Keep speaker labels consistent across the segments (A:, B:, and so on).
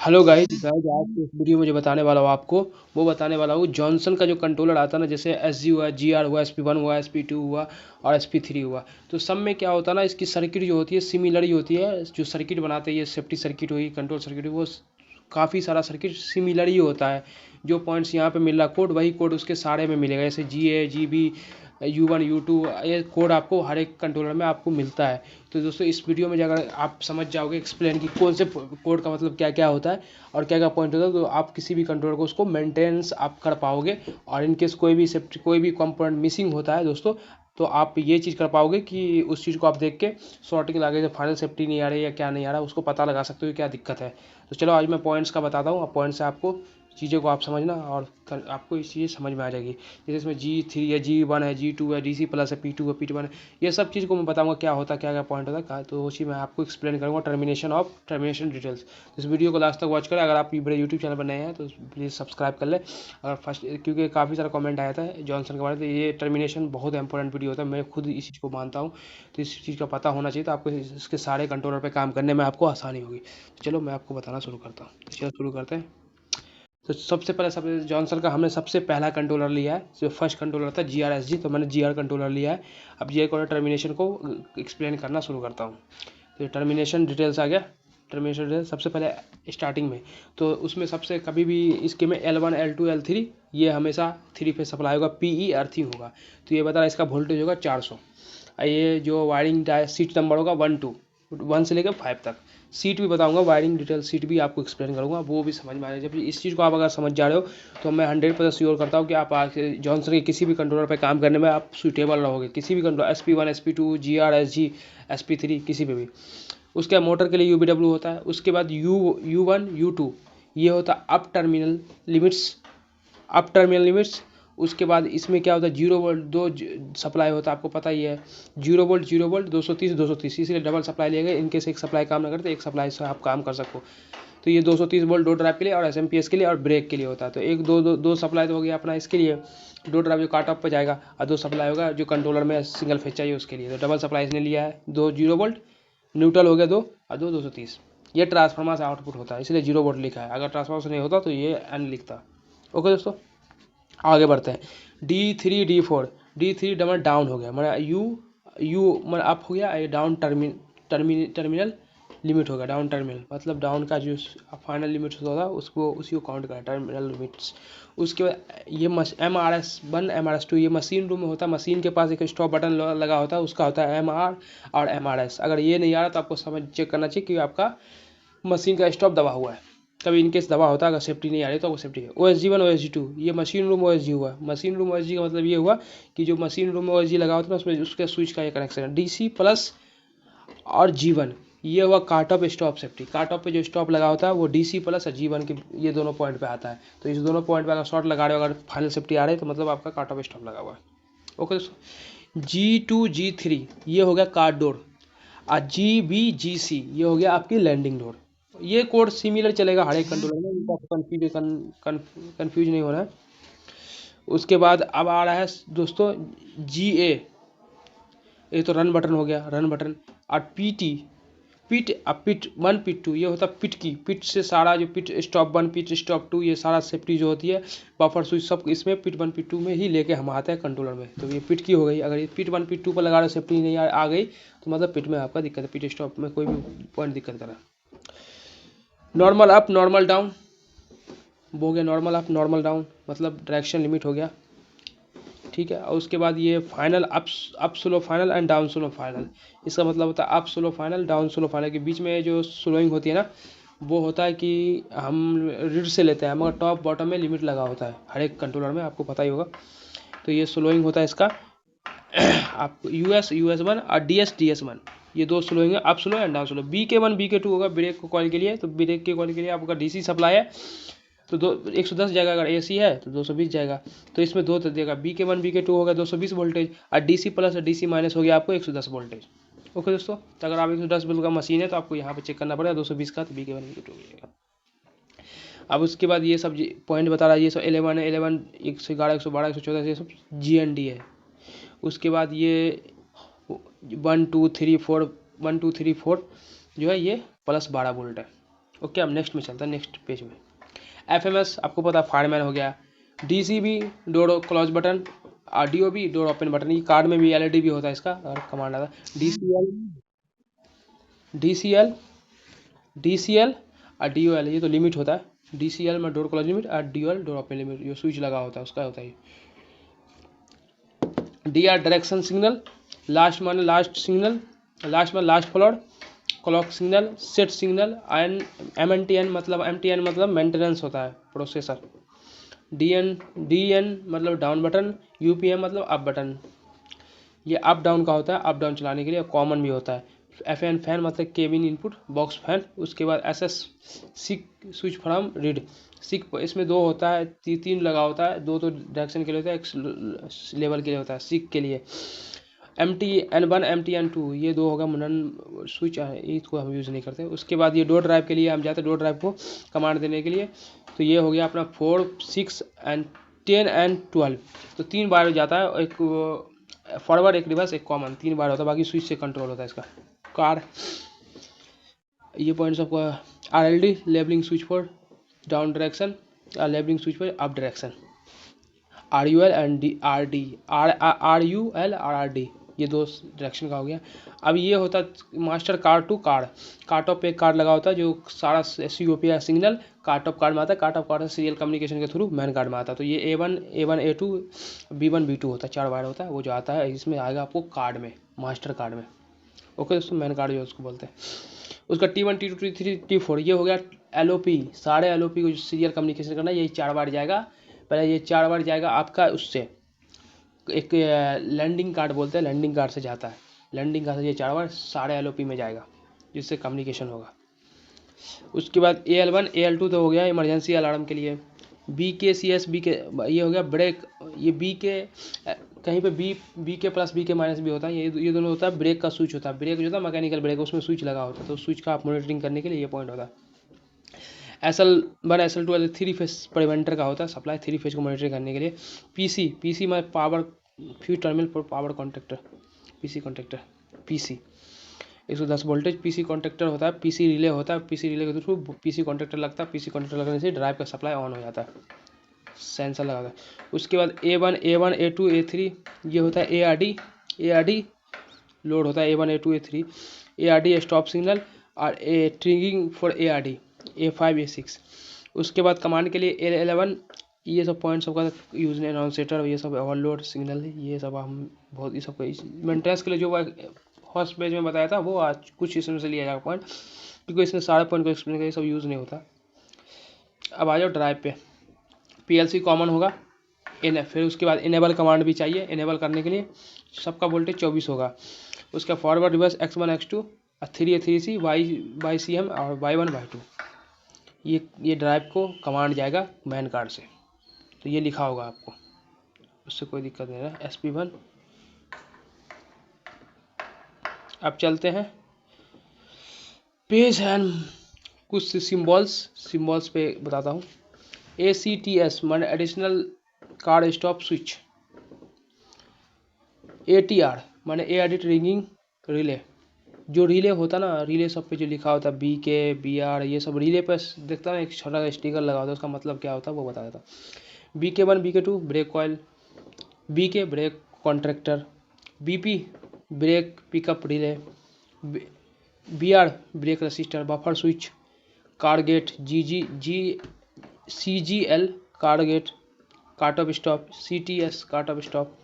A: Hello guys आज की इस वीडियो में जो बताने वाला हूँ आपको वो बताने वाला हूँ जॉनसन का जो कंट्रोलर आता है ना, जैसे एस जी हुआ, जी आर हुआ, एस पी वन हुआ, एस पी टू हुआ और एस पी थ्री हुआ। तो सब में क्या होता है ना, इसकी सर्किट जो होती है सिमिलर ही होती है। जो सर्किट बनाते हैं, ये सेफ्टी सर्किट हुई, कंट्रोल सर्किट हुई, वो काफ़ी सारा सर्किट सिमिलर ही होता है। जो पॉइंट्स यहाँ पे मिल रहा कोड, वही कोड उसके सारे में मिलेगा। जैसे G A, G B, U one, U two, ये कोड आपको हर एक कंट्रोलर में आपको मिलता है। तो दोस्तों इस वीडियो में अगर आप समझ जाओगे एक्सप्लेन कि कौन से कोड का मतलब क्या क्या होता है और क्या क्या पॉइंट होता है, तो आप किसी भी कंट्रोलर को उसको मेंटेनेंस आप कर पाओगे। और इनकेस कोई भी सेफ्टी कोई भी कंपोनेंट मिसिंग होता है दोस्तों, तो आप ये चीज़ कर पाओगे कि उस चीज़ को आप देख के सॉर्टिंग लगा के फाइनल सेफ्टी नहीं आ रही है या क्या नहीं आ रहा है, उसको पता लगा सकते हो क्या दिक्कत है। तो चलो आज मैं पॉइंट्स का बताता हूँ, पॉइंट से आपको चीज़ों को आप समझना और आपको इस चीज़ समझ में आ जाएगी। जैसे इसमें जी थ्री है, जी वन है, जी टू है, डी सी प्लस है, पी टू है, पी वन है। ये सब चीज़ को मैं बताऊंगा क्या होता है, क्या क्या पॉइंट होता है, तो उसी मैं आपको एक्सप्लेन करूँगा। Termination details. इस वीडियो को लास्ट तक वॉच करें। अगर आप मेरे यूट्यूब चैनल पर नए हैं तो प्लीज़ सब्सक्राइब कर लें। अगर फर्स्ट, क्योंकि काफ़ी सारा कमेंट आया था जॉनसन के बारे में, तो ये टर्मिनेशन बहुत इंपॉर्टेंट वीडियो होता है, मैं खुद इस चीज़ को मानता हूँ। तो इस चीज़ का पता होना चाहिए, तो आपको इसके सारे कंट्रोलर पर काम करने में आपको आसानी होगी। तो चलो मैं आपको बताना शुरू करता हूँ। तो चलो शुरू करते हैं। तो सबसे पहले सबसे जॉनसन का हमने सबसे पहला कंट्रोलर लिया है, जो फर्स्ट कंट्रोलर था जी आर एस जी, तो मैंने जी आर कंट्रोलर लिया है। अब जी आर टर्मिनेशन को एक्सप्लेन करना शुरू करता हूँ। तो टर्मिनेशन डिटेल्स आ गया। टर्मिनेशन डिटेल्स सबसे पहले स्टार्टिंग में, तो उसमें सबसे कभी भी इसके में L one, L two, L three, ये हमेशा थ्री फेज सप्लाई होगा, पी ई अर्थिंग होगा। तो ये बता रहा है इसका वोल्टेज होगा 400। ये जो वायरिंग सीट नंबर होगा 1 से लेकर 5 तक। सीट भी बताऊंगा, वायरिंग डिटेल सीट भी आपको एक्सप्लेन करूंगा, वो भी समझ में आ जाए। जब इस चीज़ को आप अगर समझ जा रहे हो तो मैं 100% श्योर करता हूँ कि आप जॉनसन के किसी भी कंट्रोलर पर काम करने में आप सुटेबल रहोगे। किसी भी control, S P one, S P two, G R S G, S P three, किसी पे भी। उसके मोटर के लिए यू बी डब्ल्यू होता है। उसके बाद यू वन, यू टू, ये होता है अप टर्मिनल लिमिट्स। उसके बाद इसमें क्या होता है, 0 वोल्ट दो सप्लाई होता है, आपको पता ही है। 0 वोल्ट 230 230, इसलिए डबल सप्लाई लिया गया। इनकेस एक सप्लाई काम ना करते, एक सप्लाई से आप काम कर सको। तो ये 230 वोल्ट दो ड्राइव के लिए और एस एम पी एस के लिए और ब्रेक के लिए होता है। तो एक दो सप्लाई तो हो गया अपना इसके लिए, दो ड्राइव जो काट ऑफ पर जाएगा, और दो सप्लाई होगा जो कंट्रोलर में सिंगल फेज चाहिए उसके लिए। तो डबल सप्लाई इसने लिया है, दो 0 वोल्ट, न्यूट्रल हो गया दो, और दो 230। ये ट्रांसफार्मर से आउटपुट होता है, इसलिए 0 वोल्ट लिखा है। अगर ट्रांसफार्मर से नहीं होता तो ये एन लिखता। ओके दोस्तों, आगे बढ़ते हैं। डी थ्री डबल डाउन हो गया, मतलब यू मतलब अप हो गया, ये डाउन टर्मिनल लिमिट हो गया। डाउन टर्मिनल मतलब डाउन का जो फाइनल लिमिट होता है उसको, उसी को काउंट करा, टर्मिनल लिमिट्स। उसके बाद ये एम आर एस टू, ये मशीन रूम में होता है। मशीन के पास एक स्टॉप बटन लगा होता है, उसका होता है एम आर और एम आर एस। अगर ये नहीं आ रहा तो आपको समझ चेक करना चाहिए कि आपका मशीन का स्टॉप दबा हुआ है। कभी इनकेस दबा होता है, अगर सेफ्टी नहीं आ रही तो वो सेफ्टी है। O S G one, O S G two, ये machine room O S G हुआ। Machine room O S G का मतलब ये हुआ कि जो मशीन रूम में ओ एस जी लगा होता है ना, उसमें उसके स्विच का ये कनेक्शन है। डी सी प्लस और जी वन, ये हुआ काट ऑफ स्टॉप सेफ्टी। काट ऑफ पे जो स्टॉप लगा होता है वो डी सी प्लस और जी वन के, ये दोनों पॉइंट पे आता है। तो इस दोनों पॉइंट पे अगर शॉर्ट लगा रहे हो, अगर फाइनल सेफ्टी आ रही है, तो मतलब आपका काट ऑफ स्टॉप लगा हुआ है। ओके दोस्तों, जी टू जी थ्री, ये हो गया कार्ड डोर। और जी बी जी सी, ये हो गया आपकी लैंडिंग डोर। ये कोड सिमिलर चलेगा हर एक कंट्रोलर में, इनको आपको कंफ्यूज नहीं होना है। उसके बाद अब आ रहा है दोस्तों जी ए, ये तो रन बटन हो गया, रन बटन। और पी टी, पिट, अब पिट वन, पिट टू, ये होता है पिट की। पिट से सारा जो pit stop one, pit stop two, ये सारा सेफ्टी जो होती है, बफर स्विच, सब इसमें पिट वन पिट टू में ही लेके हम आते हैं कंट्रोलर में। तो ये पिट की हो गई। अगर ये पिट वन पिट टू पर लगा रहे, सेफ्टी नहीं आ गई, तो मतलब पिट में आपका दिक्कत है, पिट स्टॉप में कोई भी पॉइंट दिक्कत करा। नॉर्मल अप, नॉर्मल डाउन हो गया। नॉर्मल अप, नॉर्मल डाउन मतलब डायरेक्शन लिमिट हो गया, ठीक है। और उसके बाद ये final up slow final and down slow final. इसका मतलब होता है up slow final, down slow final के बीच में जो स्लोइंग होती है ना, वो होता है कि हम रीड से लेते हैं, मगर टॉप बॉटम में लिमिट लगा होता है हर एक कंट्रोलर में, आपको पता ही होगा। तो ये स्लोइंग होता है इसका। आप यू एस वन और डी एस वन, ये दो स्लोइंग है, up slow and down slow. B K one, B K two होगा ब्रेक को कॉइल के लिए। तो ब्रेक के कॉइल के लिए आपका डी सी सप्लाई है, तो 110 जाएगा। अगर ए सी है तो 220 जाएगा। तो इसमें दो तो देगा, B K one B K two होगा 220 वोल्टेज, और डी सी प्लस और डी सी माइनस हो गया आपको 110 वोल्टेज। ओके दोस्तों, तो अगर आप 110 वोल्ट का मशीन है तो आपको यहाँ पे चेक करना पड़ेगा 220 का, तो B K one B K to हो जाएगा। अब उसके बाद ये सब पॉइंट बता रहा है, ये सब 11 है, 11, 111, 112, 114, ये सब जी एन डी है। उसके बाद ये 1 2 3 4, 1 2 3 4 जो है ये +12 वोल्ट है। ओके, अब नेक्स्ट में चलता है, नेक्स्ट पेज में। FMS आपको पता है फायरमैन हो गया। DCB door close button, DOB door open button. ये कार्ड में भी LED भी होता है इसका, और कमांड आता है DCL और DOL, ये तो लिमिट होता है। DCL में डोर क्लोज लिमिट और DOL डोर ओपन लिमिट, ये स्विच लगा होता है उसका होता है। DR डायरेक्शन सिग्नल, लास्ट माने लास्ट सिग्नल, लास्ट में last floor, clock signal, set signal, MNTN मतलब मेंटेनेंस होता है प्रोसेसर। DN मतलब डाउन बटन, UPM मतलब अप बटन, ये अप डाउन का होता है, अप डाउन चलाने के लिए कॉमन भी होता है। FN फैन मतलब केबिन इनपुट बॉक्स फैन। उसके बाद SS sick switch from reed, sick इसमें दो होता है, तीन लगा होता है, दो तो डायरेक्शन के लिए होता है, एक लेवल के लिए होता है सिक के लिए। MTN1 MTN2 ये दो होगा मनन स्विच, इसको हम यूज़ नहीं करते। उसके बाद ये डोर ड्राइव के लिए हम जाते हैं, डोर ड्राइव को कमांड देने के लिए। तो ये हो गया अपना 4, 6 एंड 10 एंड 12, तो 3 बार जाता है, एक फॉरवर्ड, एक रिवर्स, एक कॉमन, 3 बार होता है, बाकी स्विच से कंट्रोल होता है इसका। कार ये पॉइंट्स आपको RLD labelling switch for down direction, labelling switch for up direction. RUL and RD, RUL और RD ये दो डायरेक्शन का हो गया। अब ये होता है master card two card, card of पे कार्ड लगा होता है जो सारा COP signal card of card में आता है, card of card serial communication के थ्रू मैन कार्ड में आता है। तो ये A1 A2 B1 B2 होता है, 4 वायर होता है, वो जो आता है इसमें आएगा आपको कार्ड में, मास्टर कार्ड में। ओके दोस्तों, मैन कार्ड जो उसको बोलते हैं। उसका T1 T2 T3 T4 ये हो गया LOP, सारे LOP को सीरियल कम्युनिकेशन करना, यही 4 बार जाएगा। पहले ये 4 बार जाएगा आपका उससे, एक लैंडिंग कार्ड बोलते हैं, लैंडिंग कार्ड से जाता है, लैंडिंग कार्ड से ये 4 बार सारे LOP में जाएगा, जिससे कम्युनिकेशन होगा। उसके बाद AL1 AL2 तो हो गया इमरजेंसी अलार्म के लिए। BK CS BK ये हो गया ब्रेक, ये BK कहीं पे BK प्लस BK माइनस भी होता है, ये दोनों होता है। ब्रेक का स्विच होता है, ब्रेक जो होता है मैकेनिकल ब्रेक, उसमें स्विच लगा होता है, तो स्विच का आप मॉनिटरिंग करने के लिए ये पॉइंट होता है। SL1 SL2 3 फेज प्रिवेंटर का होता है, सप्लाई 3 फेज को मॉनिटर करने के लिए। PC में power fuse terminal for power contractor, PC contractor, PC 110 voltage PC contractor होता है। PC रिले होता है, PC रिले के थ्रू PC कॉन्ट्रैक्टर लगता है, PC कॉन्ट्रैक्टर लगने से ड्राइव का सप्लाई ऑन हो जाता है, सेंसर लगा होता है। उसके बाद A1 A2 A3 ये होता है ARD लोड होता है, A1 A2 A3 ARD stop signal, और ट्रिगिंग फॉर ARD A5 A6। उसके बाद कमांड के लिए L11 ये सब पॉइंट सबका यूज है, अनाउंसेटर ये सब ओवरलोड सिग्नल है, ये सब हम बहुत ये सब मेंटेनेंस के लिए जो फर्स्ट पेज में बताया था वो आज कुछ इसमें से लिया जाएगा पॉइंट, क्योंकि इसमें सारे पॉइंट को एक्सप्लेन करके सब यूज़ नहीं होता। अब आ जाओ ड्राइव पे, PLC कॉमन होगा, फिर उसके बाद इनेबल कमांड भी चाहिए, इनेबल करने के लिए सबका वोल्टेज 24 होगा। उसका फॉरवर्ड रिवर्स X1 X2 और 3A 3C YCM और Y1 Y2, ये ड्राइव को कमांड जाएगा मैन कार्ड से, तो ये लिखा होगा आपको, उससे कोई दिक्कत नहीं है। SP1 अब चलते हैं पेज एंड कुछ सिंबल्स पे बताता हूँ। ACTS माने additional card stop switch, ATR माने ARD ट्रिगिंग रिले, जो रिले होता ना, रिले सब पे जो लिखा होता है BK BR ये सब रिले पे देखता ना एक छोटा सा स्टिकर लगा होता है, उसका मतलब क्या होता है वो बता देता। BK1 BK2 brake coil, BK brake contractor, BP brake pickup relay, BR brake register buffer switch, card gate CGL card gate, cart off stop, CTS cart off stop.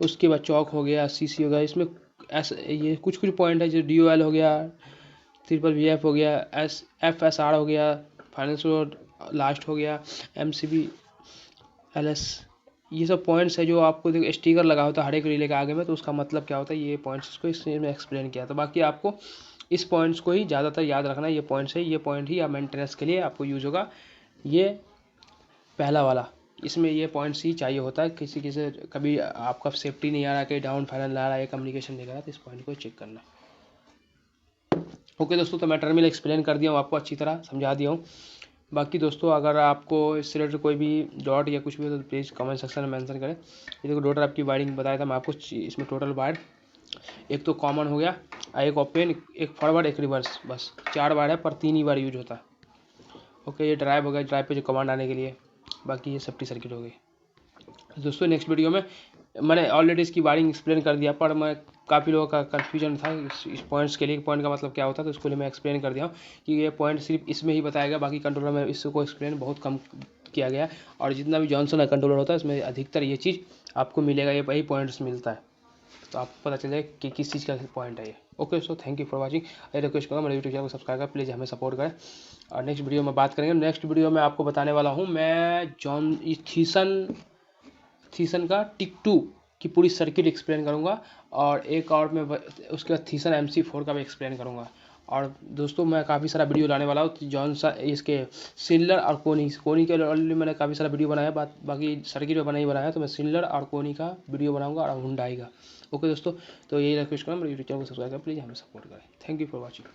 A: उसके बाद चौक हो गया, CC हो गया, इसमें ये कुछ पॉइंट है जो DOL हो गया, VF हो गया, FSR हो गया, फाइनेंस लास्ट हो गया, MCB LS, ये सब पॉइंट्स है जो आपको देखो स्टिकर लगा होता है हर एक रिले के आगे में, तो उसका मतलब क्या होता है, ये पॉइंट्स को इसमें एक्सप्लेन किया। तो बाकी आपको इस पॉइंट्स को ही ज़्यादातर याद रखना है, ये पॉइंट्स है, ये पॉइंट ही आप मेंटेनेंस के लिए आपको यूज होगा। ये पहला वाला, इसमें ये पॉइंट्स ही चाहिए होता है, किसी से कभी आपका सेफ्टी नहीं आ रहा, कहीं डाउन फाइनल ला रहा है, कम्युनिकेशन नहीं कर रहा, तो इस पॉइंट को चेक करना। ओके दोस्तों, तो मैं टर्मिनल एक्सप्लेन कर दिया हूँ, आपको अच्छी तरह समझा दिया हूँ। बाकी दोस्तों अगर आपको इससे रिलेटेड कोई भी डॉट या कुछ भी हो तो प्लीज़ कमेंट सेक्शन में मेंशन करें। ये देखो टोटल आपकी वायरिंग बताया था मैं आपको, इसमें टोटल वायर एक तो कॉमन हो गया, एक ओपन, एक फॉरवर्ड, एक रिवर्स, बस 4 बार है पर 3 ही बार यूज होता है। ओके, ये ड्राइव हो गया, ड्राइव पे जो कमांड आने के लिए, बाकी ये सेफ्टी सर्किट हो गई। दोस्तों नेक्स्ट वीडियो में मैंने ऑलरेडी इसकी वायरिंग एक्सप्लेन कर दिया, पर मैं काफ़ी लोगों का कन्फ्यूजन था इस पॉइंट्स के लिए, पॉइंट का मतलब क्या होता है, तो इसको लिए मैं एक्सप्लेन कर दिया हूँ कि ये पॉइंट सिर्फ इसमें ही बताया गया, बाकी कंट्रोलर में इसको एक्सप्लेन बहुत कम किया गया है। और जितना भी जॉनसन का कंट्रोलर होता है इसमें अधिकतर ये चीज़ आपको मिलेगा, ये वही पॉइंट्स मिलता है, तो आपको पता चल जाए कि किस चीज़ का पॉइंट है ये। Okay so thank you for watching. ये रिक्वेस्ट करूँगा मेरे यूट्यूब चैनल को सब्सक्राइब करें, प्लीज़ हमें सपोर्ट करें। और नेक्स्ट वीडियो में बात करेंगे। नेक्स्ट वीडियो में आपको बताने वाला हूँ मैं थीसन का टिक 2 की पूरी सर्किट एक्सप्लेन करूँगा, और एक और मैं उसके बाद थीसन MC4 का भी एक्सप्लेन करूँगा। और दोस्तों मैं काफ़ी सारा वीडियो लाने वाला हूँ जॉनसन इसके सिल्लर और कोनी के ऑलरेडी मैंने काफ़ी सारा वीडियो बनाया है, बाकी सर्किट में नहीं बनाया, तो मैं सिल्लर और कोनी का वीडियो बनाऊंगा और हुंडई का। ओके दोस्तों, तो यही रिक्वेस्ट करूँ मेरे यूट्यूब चैनल को सब्सक्राइब करें, प्लीज़ हमें सपोर्ट करें। Thank you for watching.